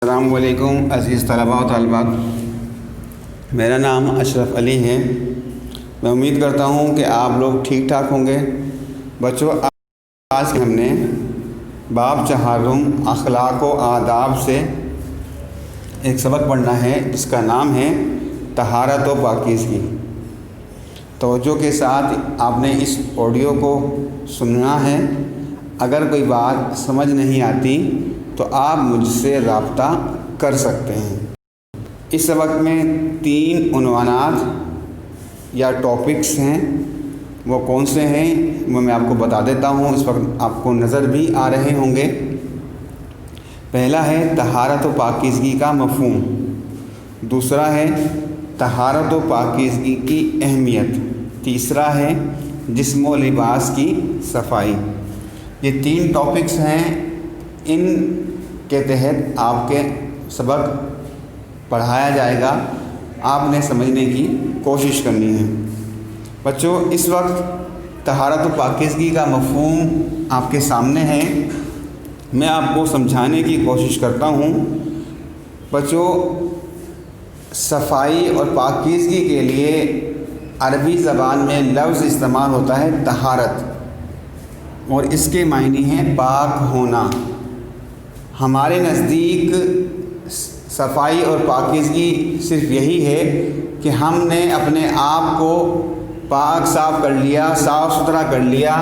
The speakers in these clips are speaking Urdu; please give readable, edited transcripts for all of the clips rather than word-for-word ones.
السلام علیکم عزیز طلباء و طالبات، میرا نام اشرف علی ہے۔ میں امید کرتا ہوں کہ آپ لوگ ٹھیک ٹھاک ہوں گے۔ بچوں، آج ہم نے باب چہارم اخلاق و آداب سے ایک سبق پڑھنا ہے جس کا نام ہے طہارت و پاکیزگی۔ توجہ کے ساتھ آپ نے اس آڈیو کو سننا ہے۔ اگر کوئی بات سمجھ نہیں آتی تو آپ مجھ سے رابطہ کر سکتے ہیں۔ اس سبق میں 3 عنوانات یا ٹاپکس ہیں، وہ کون سے ہیں وہ میں آپ کو بتا دیتا ہوں، اس وقت آپ کو نظر بھی آ رہے ہوں گے۔ پہلا ہے طہارت و پاکیزگی کا مفہوم، دوسرا ہے طہارت و پاکیزگی کی اہمیت، تیسرا ہے جسم و لباس کی صفائی۔ یہ 3 ٹاپکس ہیں، ان کے تحت آپ کے سبق پڑھایا جائے گا، آپ نے سمجھنے کی کوشش کرنی ہے۔ بچوں، اس وقت طہارت و پاکیزگی کا مفہوم آپ کے سامنے ہے، میں آپ کو سمجھانے کی کوشش کرتا ہوں۔ بچوں، صفائی اور پاکیزگی کے لیے عربی زبان میں لفظ استعمال ہوتا ہے طہارت، اور اس کے معنی ہیں پاک ہونا۔ ہمارے نزدیک صفائی اور پاکیزگی صرف یہی ہے کہ ہم نے اپنے آپ کو پاک صاف کر لیا، صاف ستھرا کر لیا،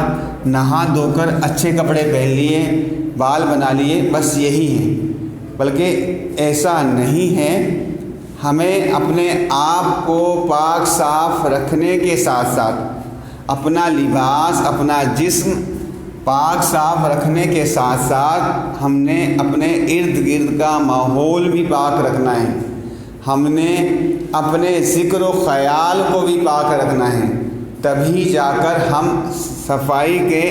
نہا دھو کر اچھے کپڑے پہن لیے، بال بنا لیے، بس یہی ہے۔ بلکہ ایسا نہیں ہے، ہمیں اپنے آپ کو پاک صاف رکھنے کے ساتھ ساتھ اپنا لباس، اپنا جسم پاک صاف رکھنے کے ساتھ ساتھ ہم نے اپنے ارد گرد کا ماحول بھی پاک رکھنا ہے، ہم نے اپنے ذکر و خیال کو بھی پاک رکھنا ہے، تبھی جا کر ہم صفائی کے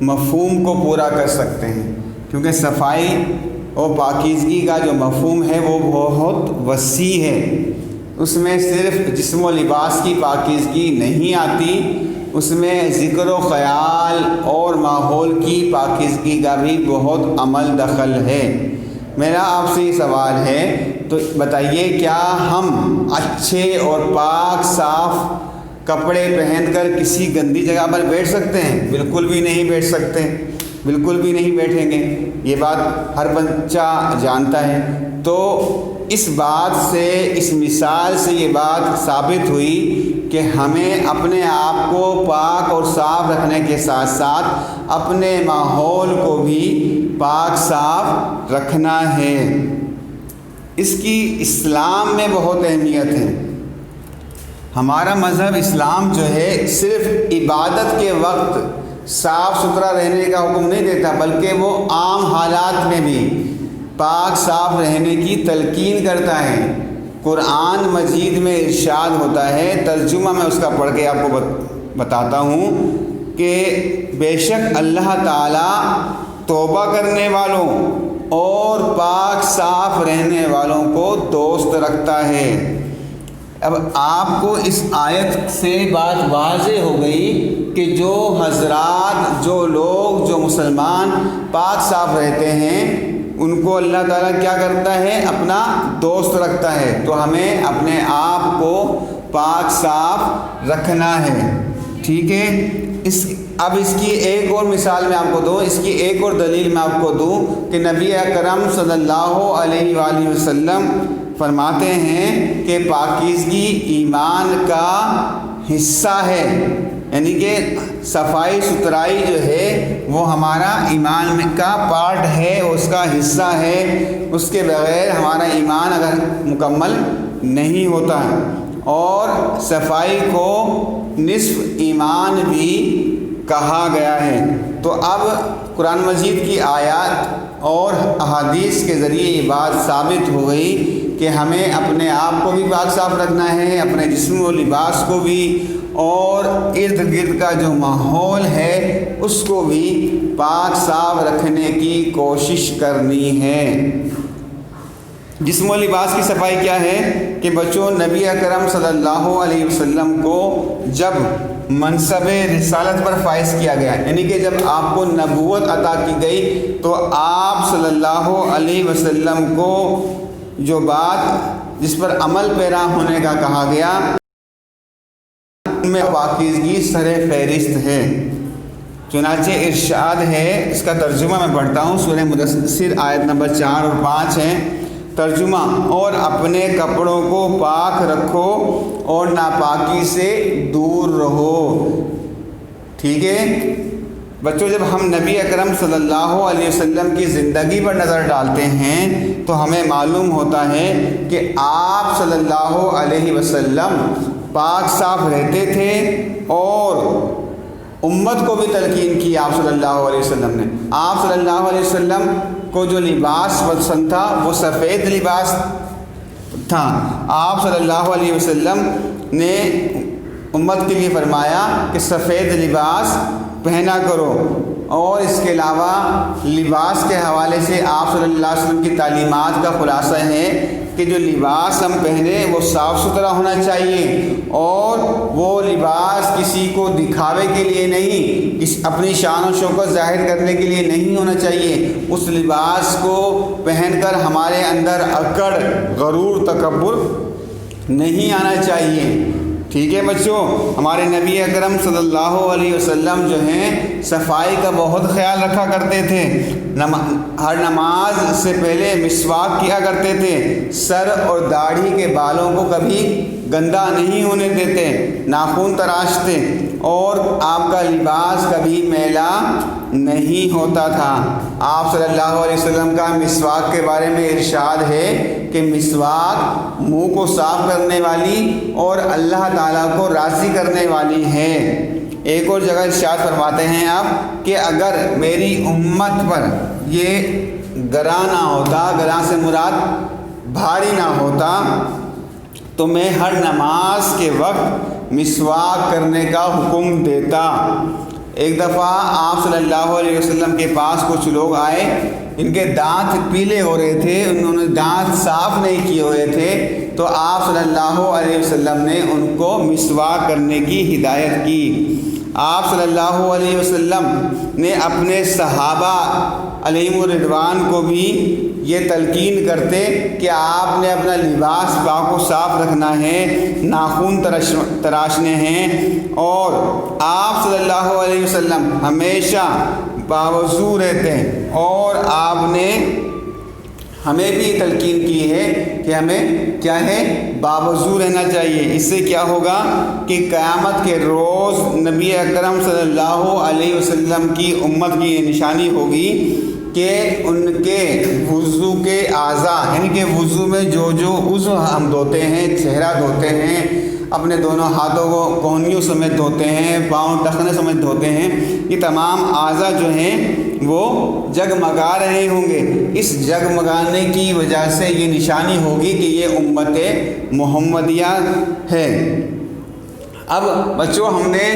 مفہوم کو پورا کر سکتے ہیں۔ کیونکہ صفائی اور پاکیزگی کا جو مفہوم ہے وہ بہت وسیع ہے، اس میں صرف جسم و لباس کی پاکیزگی نہیں آتی، اس میں ذکر و خیال اور ماحول کی پاکیزگی کا بھی بہت عمل دخل ہے۔ میرا آپ سے یہ سوال ہے، تو بتائیے کیا ہم اچھے اور پاک صاف کپڑے پہن کر کسی گندی جگہ پر بیٹھ سکتے ہیں؟ بالکل بھی نہیں بیٹھ سکتے، بالکل بھی نہیں بیٹھیں گے، یہ بات ہر بچہ جانتا ہے۔ تو اس بات سے، اس مثال سے یہ بات ثابت ہوئی کہ ہمیں اپنے آپ کو پاک اور صاف رکھنے کے ساتھ ساتھ اپنے ماحول کو بھی پاک صاف رکھنا ہے۔ اس کی اسلام میں بہت اہمیت ہے۔ ہمارا مذہب اسلام جو ہے صرف عبادت کے وقت صاف ستھرا رہنے کا حکم نہیں دیتا، بلکہ وہ عام حالات میں بھی پاک صاف رہنے کی تلقین کرتا ہے۔ قرآن مجید میں ارشاد ہوتا ہے، ترجمہ میں اس کا پڑھ کے آپ کو بتاتا ہوں کہ بے شک اللہ تعالیٰ توبہ کرنے والوں اور پاک صاف رہنے والوں کو دوست رکھتا ہے۔ اب آپ کو اس آیت سے بات واضح ہو گئی کہ جو حضرات، جو لوگ، جو مسلمان پاک صاف رہتے ہیں ان کو اللہ تعالیٰ کیا کرتا ہے؟ اپنا دوست رکھتا ہے۔ تو ہمیں اپنے آپ کو پاک صاف رکھنا ہے، ٹھیک ہے؟ اب اس کی ایک اور مثال میں آپ کو دوں، اس کی ایک اور دلیل میں آپ کو دوں کہ نبی اکرم صلی اللہ علیہ وآلہ وسلم فرماتے ہیں کہ پاکیزگی ایمان کا حصہ ہے، یعنی کہ صفائی ستھرائی جو ہے وہ ہمارا ایمان کا پارٹ ہے، اس کا حصہ ہے، اس کے بغیر ہمارا ایمان اگر مکمل نہیں ہوتا ہے۔ اور صفائی کو نصف ایمان بھی کہا گیا ہے۔ تو اب قرآن مجید کی آیات اور احادیث کے ذریعے یہ بات ثابت ہو گئی کہ ہمیں اپنے آپ کو بھی پاک صاف رکھنا ہے، اپنے جسم و لباس کو بھی، اور ارد گرد کا جو ماحول ہے اس کو بھی پاک صاف رکھنے کی کوشش کرنی ہے۔ جسم و لباس کی صفائی کیا ہے کہ بچوں، نبی اکرم صلی اللہ علیہ وسلم کو جب منصب رسالت پر فائز کیا گیا، یعنی کہ جب آپ کو نبوت عطا کی گئی تو آپ صلی اللہ علیہ وسلم کو جو بات جس پر عمل پیرا ہونے کا کہا گیا ان میں پاکیزگی سر فہرست ہے۔ چنانچہ ارشاد ہے، اس کا ترجمہ میں پڑھتا ہوں، سورہ مدثر آیت نمبر 4 اور 5 ہے ترجمہ، اور اپنے کپڑوں کو پاک رکھو اور ناپاکی سے دور رہو۔ ٹھیک ہے بچوں، جب ہم نبی اکرم صلی اللہ علیہ وسلم کی زندگی پر نظر ڈالتے ہیں تو ہمیں معلوم ہوتا ہے کہ آپ صلی اللہ علیہ وسلم پاک صاف رہتے تھے، اور امت کو بھی تلقین کی آپ صلی اللہ علیہ وسلم نے۔ آپ صلی اللہ علیہ وسلم کو جو لباس پسند تھا وہ سفید لباس تھا۔ آپ صلی اللہ علیہ وسلم نے امت کے لیے فرمایا کہ سفید لباس پہنا کرو، اور اس کے علاوہ لباس کے حوالے سے آپ صلی اللہ علیہ وسلم کی تعلیمات کا خلاصہ ہے کہ جو لباس ہم پہنے وہ صاف ستھرا ہونا چاہیے، اور وہ لباس کسی کو دکھاوے کے لیے نہیں، اپنی شان و شوکت ظاہر کرنے کے لیے نہیں ہونا چاہیے۔ اس لباس کو پہن کر ہمارے اندر اکڑ، غرور، تکبر نہیں آنا چاہیے۔ ٹھیک ہے بچوں، ہمارے نبی اکرم صلی اللہ علیہ وسلم جو ہیں صفائی کا بہت خیال رکھا کرتے تھے، ہر نماز سے پہلے مسواک کیا کرتے تھے، سر اور داڑھی کے بالوں کو کبھی گندا نہیں ہونے دیتے، ناخن تراشتے، اور آپ کا لباس کبھی میلا نہیں ہوتا تھا۔ آپ صلی اللہ علیہ وسلم کا مسواک کے بارے میں ارشاد ہے کہ مسواک منہ کو صاف کرنے والی اور اللہ تعالیٰ کو راضی کرنے والی ہے۔ ایک اور جگہ ارشاد فرماتے ہیں آپ کہ اگر میری امت پر یہ گراں نہ ہوتا، گراں سے مراد بھاری نہ ہوتا، تو میں ہر نماز کے وقت مسواک کرنے کا حکم دیتا۔ ایک دفعہ آپ صلی اللہ علیہ وسلم کے پاس کچھ لوگ آئے، ان کے دانت پیلے ہو رہے تھے، انہوں نے دانت صاف نہیں کیے ہوئے تھے، تو آپ صلی اللہ علیہ وسلم نے ان کو مسواک کرنے کی ہدایت کی۔ آپ صلی اللہ علیہ وسلم نے اپنے صحابہ علیہم الرضوان کو بھی یہ تلقین کرتے کہ آپ نے اپنا لباس پاک و صاف رکھنا ہے، ناخن تراشنے ہیں، اور آپ صلی اللہ علیہ وسلم ہمیشہ باوضو رہتے ہیں، اور آپ نے ہمیں بھی تلقین کی ہے کہ ہمیں کیا ہے، باوضو رہنا چاہیے۔ اس سے کیا ہوگا کہ قیامت کے روز نبی اکرم صلی اللہ علیہ وسلم کی امت کی یہ نشانی ہوگی کہ ان کے وضو کے اعضاء، یعنی کہ وضو میں جو عضو ہم دھوتے ہیں، چہرہ دھوتے ہیں، اپنے دونوں ہاتھوں کو کوہنیوں سمیت دھوتے ہیں، پاؤں ٹخنے سمیت دھوتے ہیں، یہ تمام اعضاء جو ہیں وہ جگمگا رہے ہوں گے۔ اس جگمگانے کی وجہ سے یہ نشانی ہوگی کہ یہ امت محمدیہ ہے۔ اب بچوں، ہم نے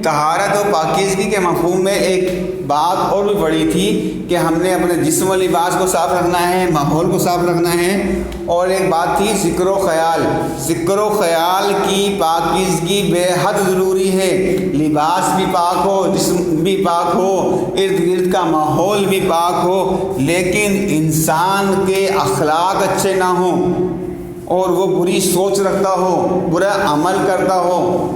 طہارت و پاکیزگی کے مفہوم میں ایک بات اور بھی پڑھی تھی کہ ہم نے اپنے جسم و لباس کو صاف رکھنا ہے، ماحول کو صاف رکھنا ہے، اور ایک بات تھی ذکر و خیال۔ ذکر و خیال کی پاکیزگی بے حد ضروری ہے، لباس بھی پاک ہو، جسم بھی پاک ہو، ارد گرد کا ماحول بھی پاک ہو، لیکن انسان کے اخلاق اچھے نہ ہوں اور وہ بری سوچ رکھتا ہو، برا عمل کرتا ہو،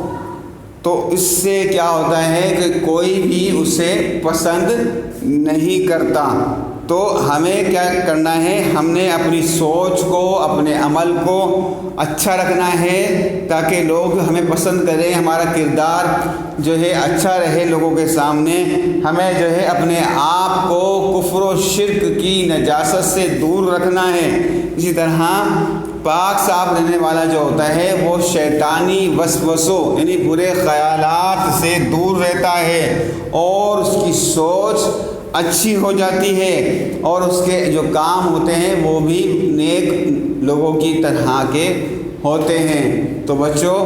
تو اس سے کیا ہوتا ہے کہ کوئی بھی اسے پسند نہیں کرتا۔ تو ہمیں کیا کرنا ہے، ہم نے اپنی سوچ کو، اپنے عمل کو اچھا رکھنا ہے تاکہ لوگ ہمیں پسند کریں، ہمارا کردار جو ہے اچھا رہے لوگوں کے سامنے۔ ہمیں جو ہے اپنے آپ کو کفر و شرک کی نجاست سے دور رکھنا ہے۔ اسی طرح پاک صاف رہنے والا جو ہوتا ہے وہ شیطانی وسوسوں یعنی برے خیالات سے دور رہتا ہے، اور اس کی سوچ اچھی ہو جاتی ہے، اور اس کے جو کام ہوتے ہیں وہ بھی نیک لوگوں کی طرح کے ہوتے ہیں۔ تو بچوں،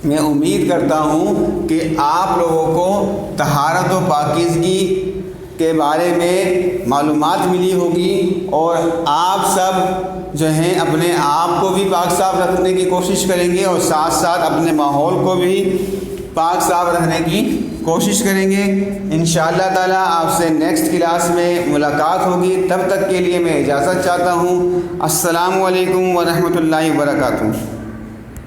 میں امید کرتا ہوں کہ آپ لوگوں کو طہارت و پاکیزگی کے بارے میں معلومات ملی ہوگی، اور آپ سب جو ہیں اپنے آپ کو بھی پاک صاف رکھنے کی کوشش کریں گے، اور ساتھ ساتھ اپنے ماحول کو بھی پاک صاف رکھنے کی کوشش کریں گے۔ انشاءاللہ تعالیٰ آپ سے نیکسٹ کلاس میں ملاقات ہوگی، تب تک کے لیے میں اجازت چاہتا ہوں۔ السلام علیکم ورحمۃ اللہ وبرکاتہ۔